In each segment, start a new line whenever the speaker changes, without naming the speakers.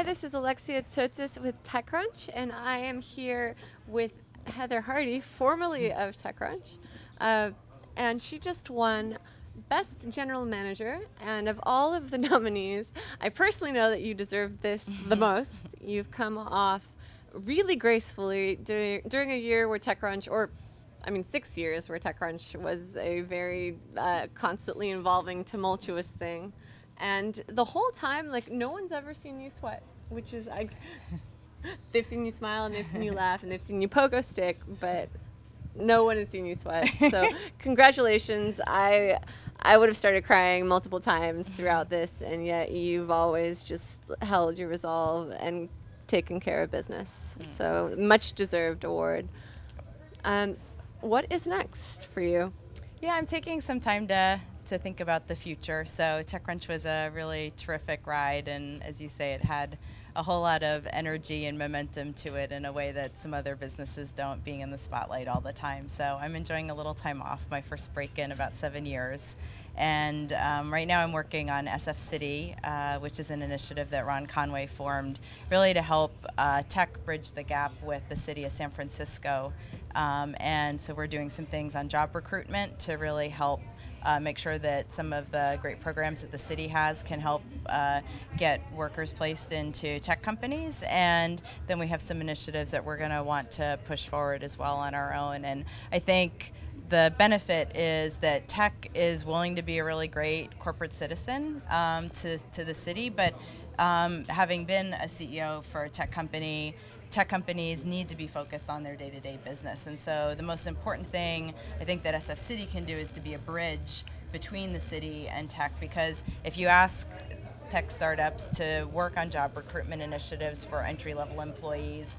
Hi, this is Alexia Tsotsis with TechCrunch, and I am here with Heather Harde, formerly of TechCrunch, and she just won Best General Manager. And of all of the nominees, I personally know that you deserve this the most. You've come off really gracefully during a year where TechCrunch, or I mean 6 years where TechCrunch was a very constantly evolving, tumultuous thing. And the whole time, like, no one's ever seen you sweat, which is, they've seen you smile and they've seen you laugh and they've seen you pogo stick, but no one has seen you sweat. So congratulations. I would have started crying multiple times throughout this, and yet you've always just held your resolve and taken care of business. So much deserved award. What is next for you?
Yeah, I'm taking some time to think about the future. So TechCrunch was a really terrific ride, and as you say, it had a whole lot of energy and momentum to it in a way that some other businesses don't, being in the spotlight all the time. So I'm enjoying a little time off, my first break in about 7 years. And right now I'm working on SF City, which is an initiative that Ron Conway formed really to help tech bridge the gap with the city of San Francisco. And so we're doing some things on job recruitment to really help make sure that some of the great programs that the city has can help get workers placed into tech companies. And then we have some initiatives that we're going to want to push forward as well on our own. And I think the benefit is that tech is willing to be a really great corporate citizen to the city, but having been a CEO for a tech company, tech companies need to be focused on their day-to-day business. And so the most important thing I think that SF City can do is to be a bridge between the city and tech, because if you ask tech startups to work on job recruitment initiatives for entry-level employees,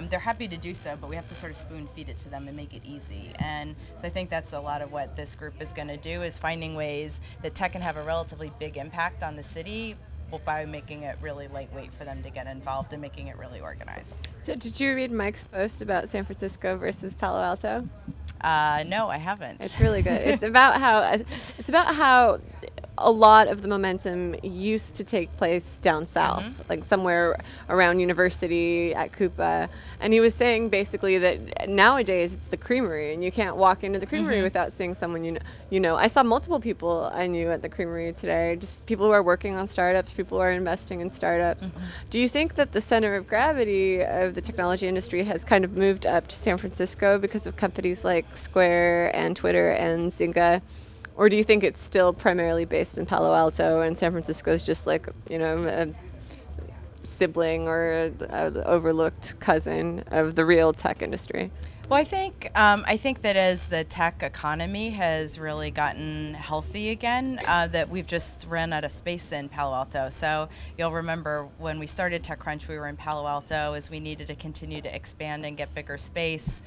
they're happy to do so, but we have to sort of spoon feed it to them and make it easy. And so I think that's a lot of what this group is going to do, is finding ways that tech can have a relatively big impact on the city, by making it really lightweight for them to get involved and making it really organized.
So did you read Mike's post about San Francisco versus Palo Alto?
No, I haven't.
It's really good. It's about how a lot of the momentum used to take place down south, like somewhere around University at Coupa. And he was saying basically that nowadays it's the creamery, and you can't walk into the creamery without seeing someone you know. I saw multiple people I knew at the creamery today, just people who are working on startups, people who are investing in startups. Do you think that the center of gravity of the technology industry has kind of moved up to San Francisco because of companies like Square and Twitter and Zynga? Or do you think it's still primarily based in Palo Alto and San Francisco is just like, you know, a sibling or an overlooked cousin of the real tech industry?
Well, I think that as the tech economy has really gotten healthy again, that we've just run out of space in Palo Alto. So you'll remember when we started TechCrunch, we were in Palo Alto as we needed to continue to expand and get bigger space.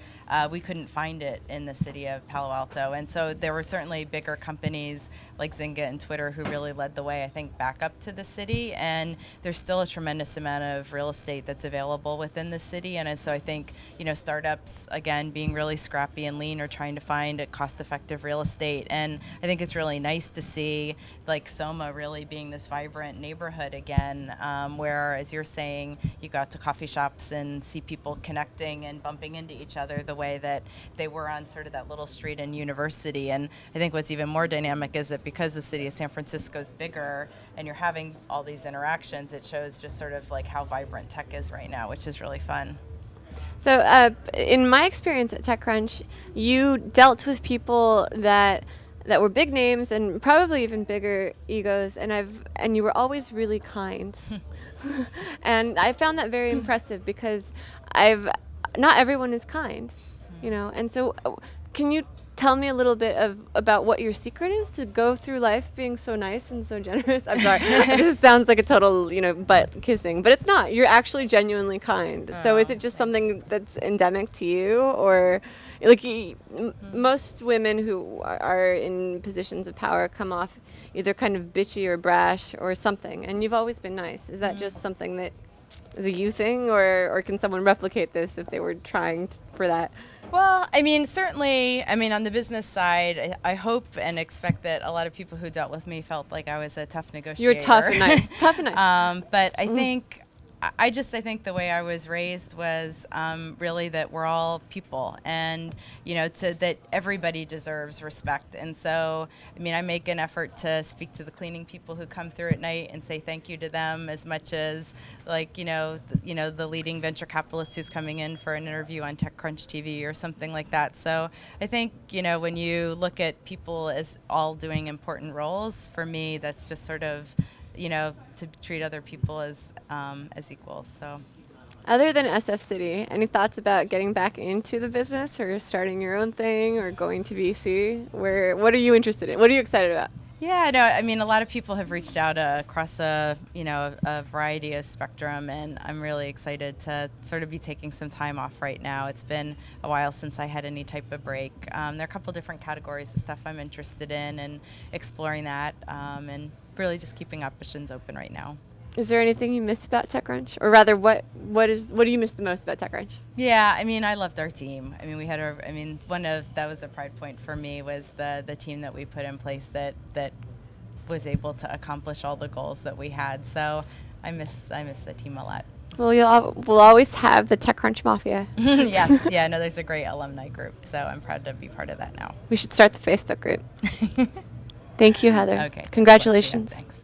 We couldn't find it in the city of Palo Alto. And so there were certainly bigger companies like Zynga and Twitter who really led the way, I think, back up to the city. And there's still a tremendous amount of real estate that's available within the city. And so I think, you know, startups, again, being really scrappy and lean, are trying to find a cost-effective real estate. And I think it's really nice to see, like, Soma really being this vibrant neighborhood again, where, as you're saying, you go out to coffee shops and see people connecting and bumping into each other the way that they were on sort of that little street in University. And I think what's even more dynamic is that because the city of San Francisco is bigger and you're having all these interactions, it shows just sort of like how vibrant tech is right now, which is really fun.
So in my experience at TechCrunch, you dealt with people that were big names and probably even bigger egos, and you were always really kind. And I found that very impressive, because not everyone is kind, you know. And so can you tell me a little bit about what your secret is to go through life being so nice and so generous? I'm sorry, this sounds like a total, you know, butt kissing, but it's not. You're actually genuinely kind. So is it just something that's endemic to you, or like most women who are in positions of power come off either kind of bitchy or brash or something, and you've always been nice. Is that just something that is a you thing, or can someone replicate this if they were trying for that?
Well, I mean, certainly, I mean, on the business side, I hope and expect that a lot of people who dealt with me felt like I was a tough negotiator.
You're tough and nice. Tough and nice.
But I think I think the way I was raised was really that we're all people, and that everybody deserves respect. And so, I mean, I make an effort to speak to the cleaning people who come through at night and say thank you to them as much as the leading venture capitalist who's coming in for an interview on TechCrunch TV or something like that. So I think when you look at people as all doing important roles, for me, that's just sort of to treat other people as equals. So,
other than SF City, any thoughts about getting back into the business or starting your own thing or going to VC? What are you interested in? What are you excited about?
Yeah, no, I mean, a lot of people have reached out across a variety of spectrum, and I'm really excited to sort of be taking some time off right now. It's been a while since I had any type of break. There are a couple different categories of stuff I'm interested in and exploring that, and really just keeping options open right now.
Is there anything you miss about TechCrunch, or rather, what do you miss the most about TechCrunch?
Yeah, I mean, I loved our team. I mean, that was a pride point for me was the team that we put in place that was able to accomplish all the goals that we had. So I miss the team a lot.
Well, we'll always have the TechCrunch Mafia.
Yes, yeah, no, there's a great alumni group, so I'm proud to be part of that now.
We should start the Facebook group. Thank you, Heather.
Okay.
Congratulations.
Thanks.